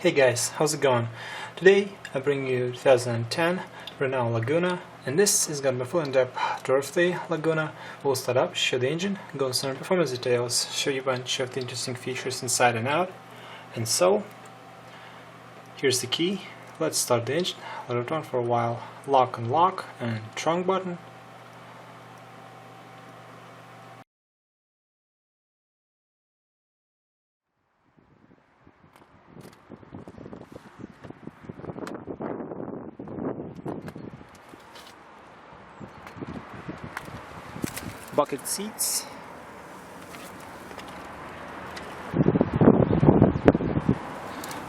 Hey guys, how's it going? Today I bring you 2010 Renault Laguna, and this is gonna be full in-depth tour of the Laguna. We'll start up, show the engine, go on some performance details, show you a bunch of the interesting features inside and out. And so, here's the key. Let's start the engine, let it run for a while. Lock unlock and trunk button. Bucket seats.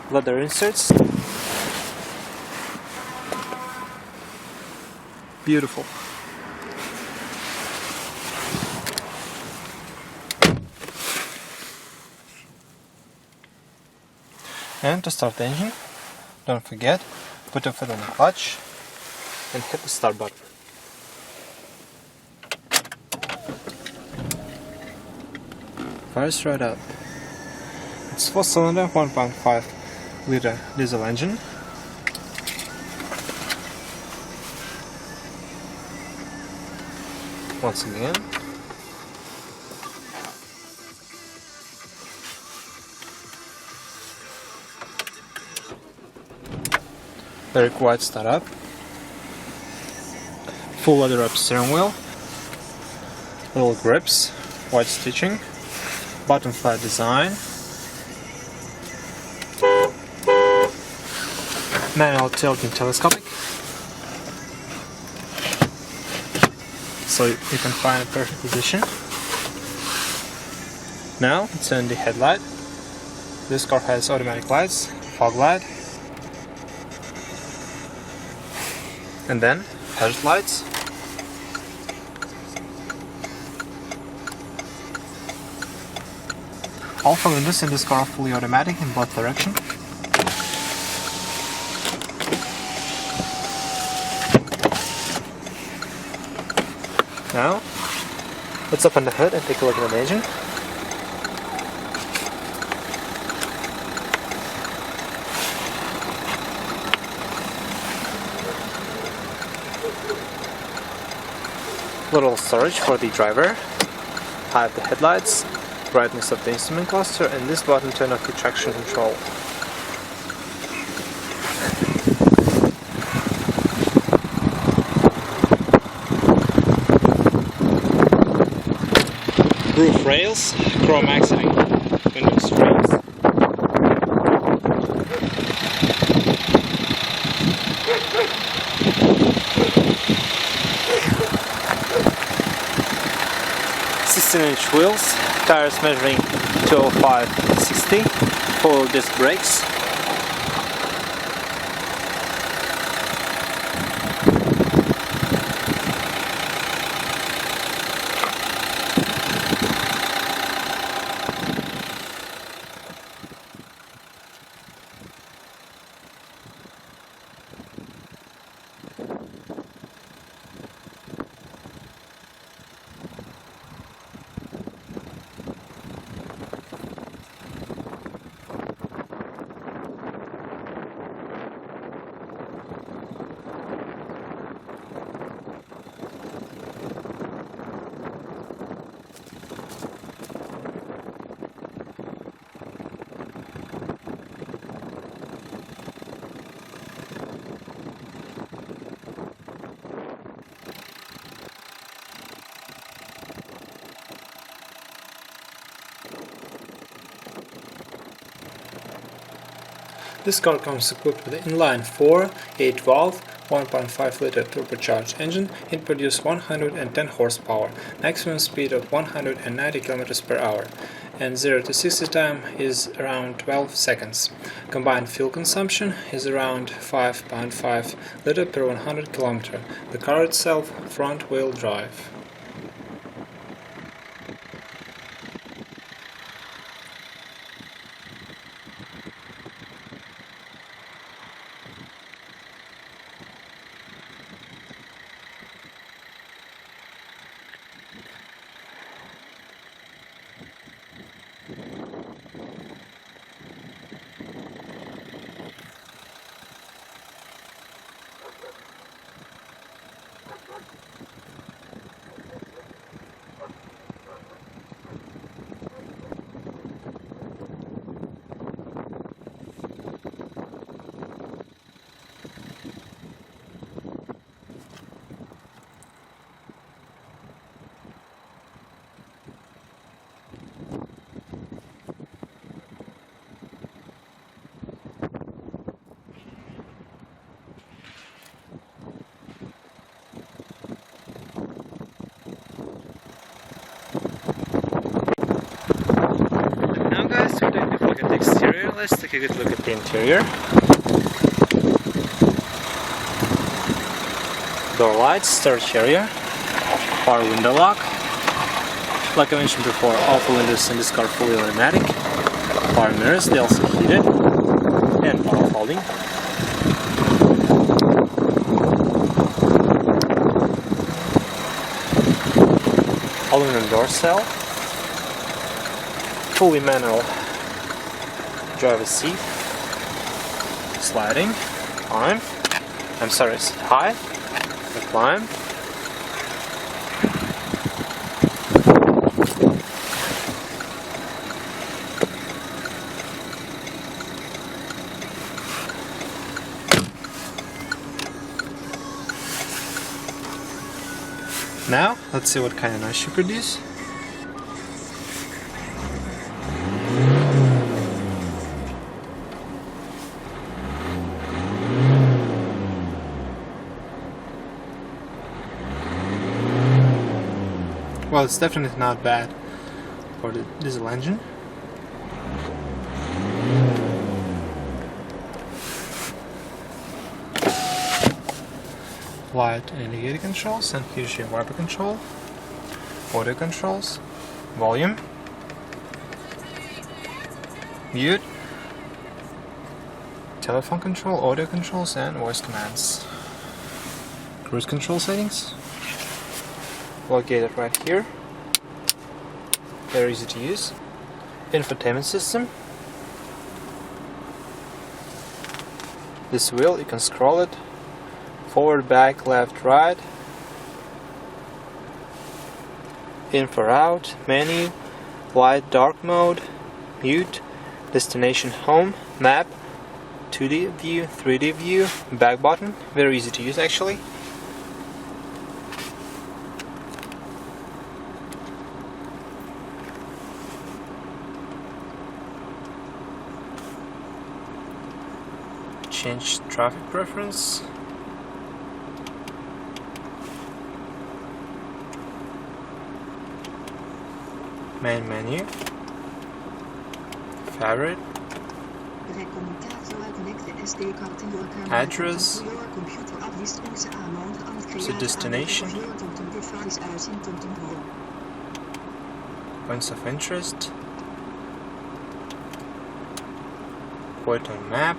Leather inserts. Beautiful. And to start the engine, don't forget, put your foot on the clutch and hit the start button. Fires right up. It's 4-cylinder, 1.5 liter diesel engine. Once again. Very quiet startup. Full leather up steering wheel. Little grips, white stitching, bottom flat design. Manual tilting telescopic, so you can find a perfect position. Now let's turn the headlight. This car has automatic lights, fog light, and then hazard lights. All four windows in this car are fully automatic in both directions. Now, let's open the hood and take a look at the engine. Little storage for the driver, high up the headlights, brightness of the instrument cluster, and this button to turn off the traction control. Roof rails, chrome accenting window screens. "16-inch wheels, tires measuring 205/60, 4 disc brakes. This car comes equipped with an inline-4, 8-valve, 1.5 liter turbocharged engine. It produces 110 horsepower, maximum speed of 190 km per hour, and 0 to 60 time is around 12 seconds. Combined fuel consumption is around 5.5 liter per 100 km. The car itself front-wheel drive. exterior. Let's take a good look at the interior. Door lights, storage area, power window lock. Like I mentioned before, all the windows in this car fully automatic. Power mirrors, they also heated, and power folding. Aluminum door cell, fully manual driver's seat, sliding, high, recline, Now, let's see what kind of noise you produce. Well, it's definitely not bad for the diesel engine. Light and indicator controls, and here's your wiper control, audio controls, volume, mute, telephone control, audio controls, and voice commands. Cruise control settings, located right here, very easy to use. Infotainment system. This wheel, you can scroll it. Forward, back, left, right, info out, menu, light, dark mode, mute, destination home, map, 2D view, 3D view, back button, very easy to use actually. Change traffic preference. Main menu, favorite, address, so destination, points of interest, point on map,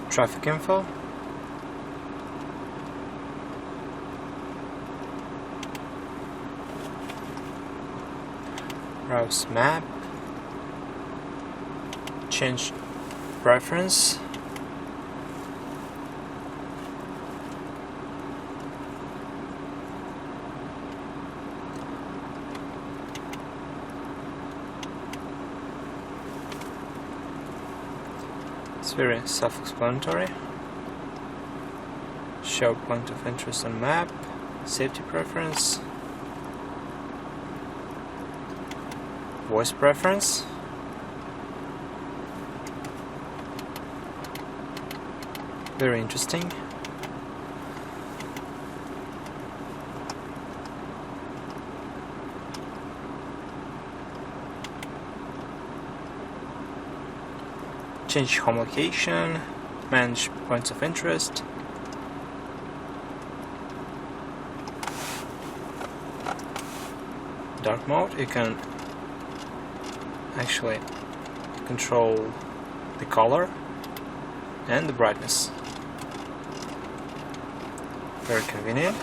traffic info, browse map, change preference, it's very self-explanatory. Show point of interest on map, safety preference, voice preference, very interesting. Change home location, manage points of interest, dark mode, you can actually control the color and the brightness. Very convenient.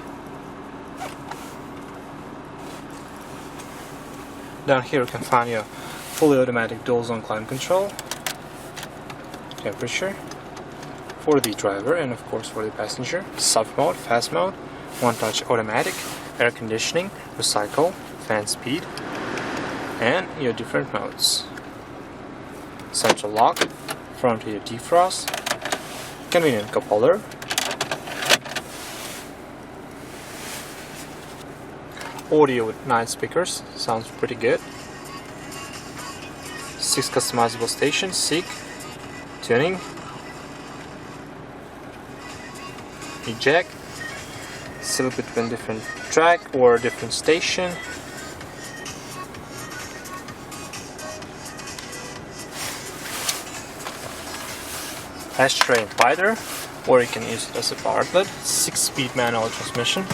Down here you can find your fully automatic dual zone climate control, temperature for the driver and of course for the passenger, soft mode, fast mode, one touch automatic, air conditioning, recycle, fan speed, and your different modes. Central lock, front rear defrost, convenient cup holder, audio with 9 speakers, sounds pretty good, 6 customizable stations, SIG, tuning, eject, select between different track or different station, ashtray and lighter, or you can use it as a power outlet. 6-speed manual transmission.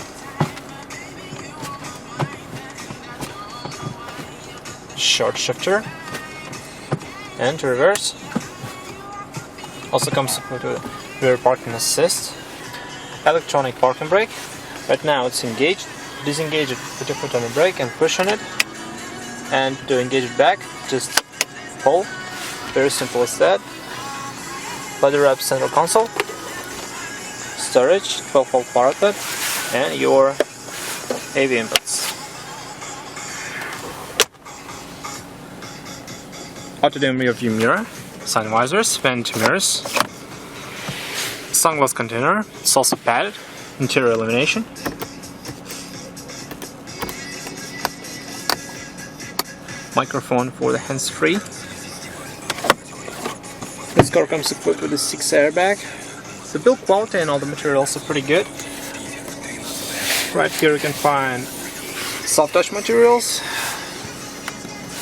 Short shifter and reverse. Also comes with a rear parking assist. Electronic parking brake. Right now it's engaged. Disengage it, put your foot on the brake and push on it. And to engage it back, just pull. Very simple as that. Leather wrap center console. Storage, 12-volt power outlet, and your AV inputs. Auto-dim rear view mirror, sun visors, vanity mirrors, sunglass container. It's also padded, interior illumination. Microphone for the hands-free. This car comes equipped with a 6 airbag. The build quality and all the materials are pretty good. Right here you can find soft touch materials,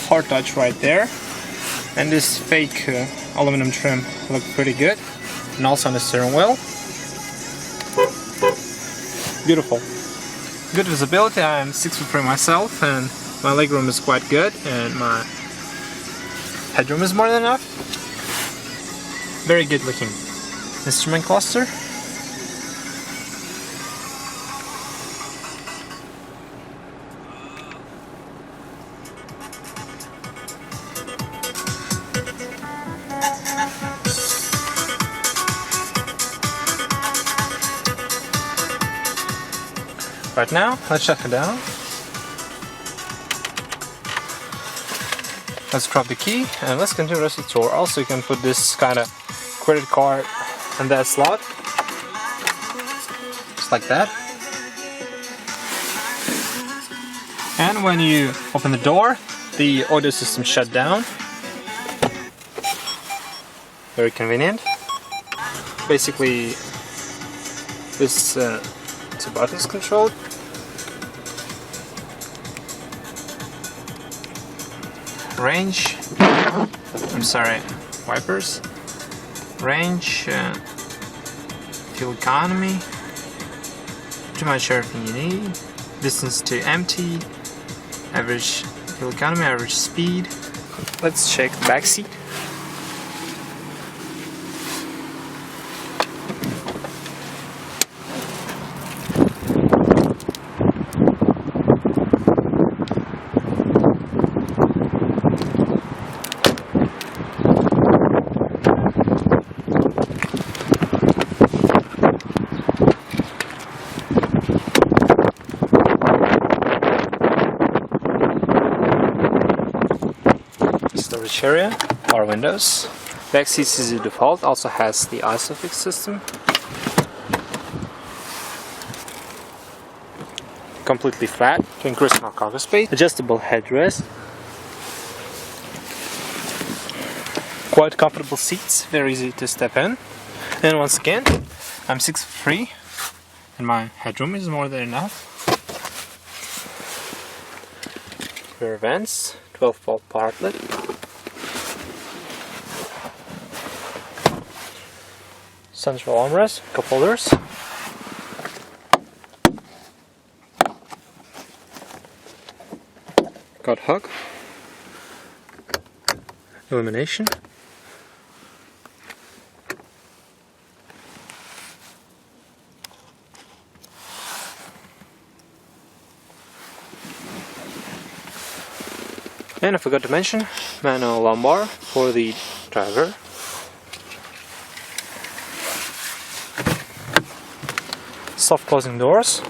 hard touch right there, and this fake aluminum trim look pretty good. And also on the steering wheel. Beautiful. Good visibility. I'm 6'3" myself, and my legroom is quite good, and my headroom is more than enough. Very good looking instrument cluster. Right now, let's shut it down. Let's drop the key and let's continue the rest of the tour. Also, you can put this kind of credit card in that slot, just like that. And when you open the door, the audio system shut down. Very convenient. Basically, this two buttons controlled. Range, wipers, range, fuel economy, pretty much everything you need, distance to empty, average fuel economy, average speed. Let's check the back seat. Storage area, power windows. Back seats is the default, also has the ISOFIX system. Completely flat to increase more cargo space. Adjustable headrest. Quite comfortable seats, very easy to step in. And once again, I'm 6'3" and my headroom is more than enough. Rear vents, 12-volt power outlet. Central armrest, cup holders. Got hook. Illumination. And I forgot to mention, manual lumbar for the driver. Soft closing doors.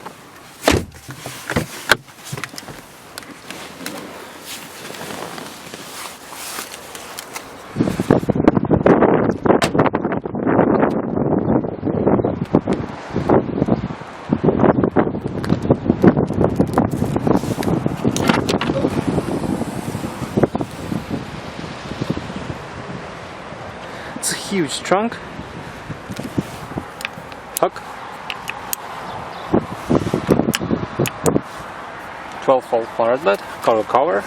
It's a huge trunk. Hook. 12-volt power outlet, cargo cover.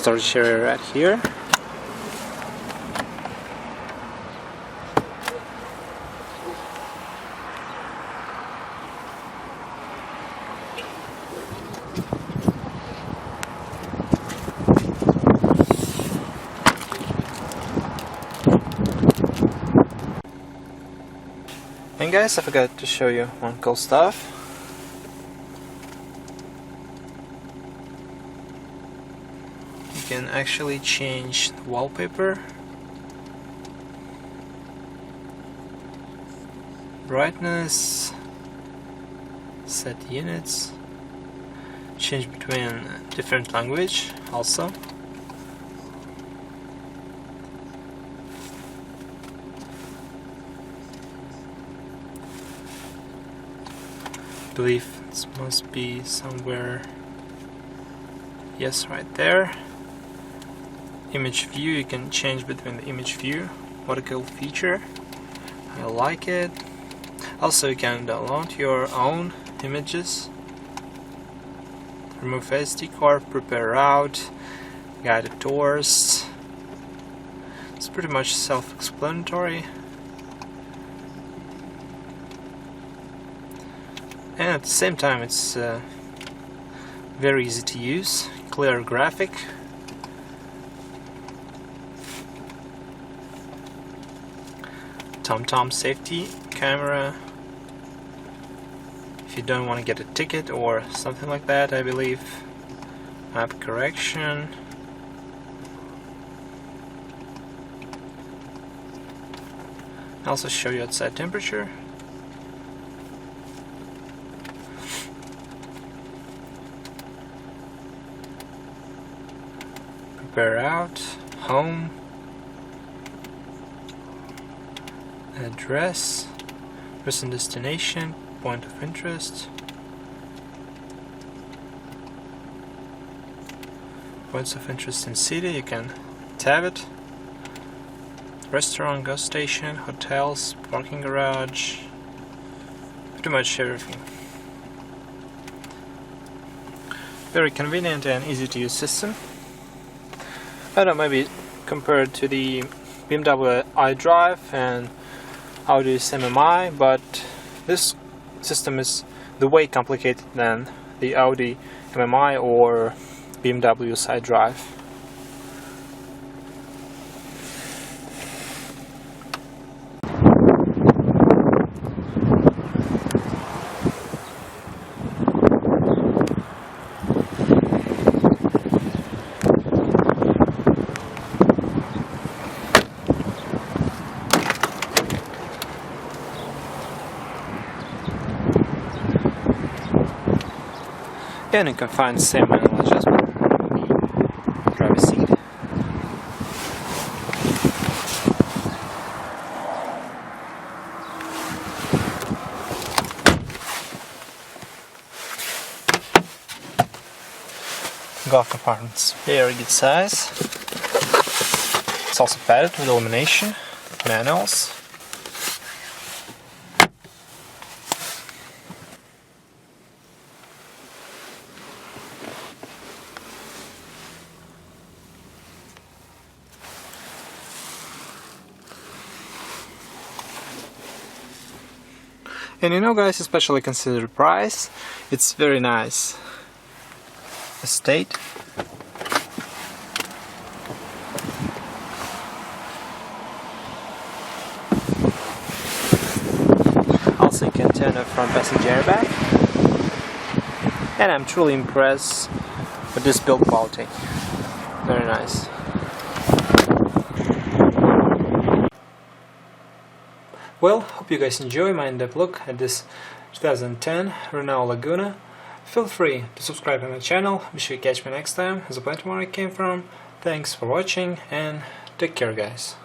storage area right here. And guys, I forgot to show you one cool stuff. You can actually change the wallpaper, brightness, set units, change between different language also. I believe this must be somewhere, yes, right there. Image view, you can change between the image view. What a cool feature, I like it. Also you can download your own images, remove SD card, prepare route, guided tours. It's pretty much self-explanatory. And at the same time it's very easy to use, clear graphic. TomTom safety camera, if you don't want to get a ticket or something like that, I believe. Map correction. I'll also show you outside temperature. Prepare out, home, address, recent destination, point of interest, points of interest in city, you can tab it, restaurant, gas station, hotels, parking garage, pretty much everything. Very convenient and easy to use system. I don't know, maybe compared to the BMW iDrive and Audi's MMI, but this system is the way complicated than the Audi MMI or BMW's iDrive. And you can find the same manual adjustment in the driver's seat. Glove compartment's very good size. It's also padded with illumination, manuals. And you know guys, especially consider the price, it's very nice. Estate. Also you can turn the front passenger airbag. And I'm truly impressed with this build quality. Very nice. Well, hope you guys enjoy my in-depth look at this 2010 Renault Laguna. Feel free to subscribe to my channel, be sure you catch me next time, as a plenty where I came from. Thanks for watching and take care guys.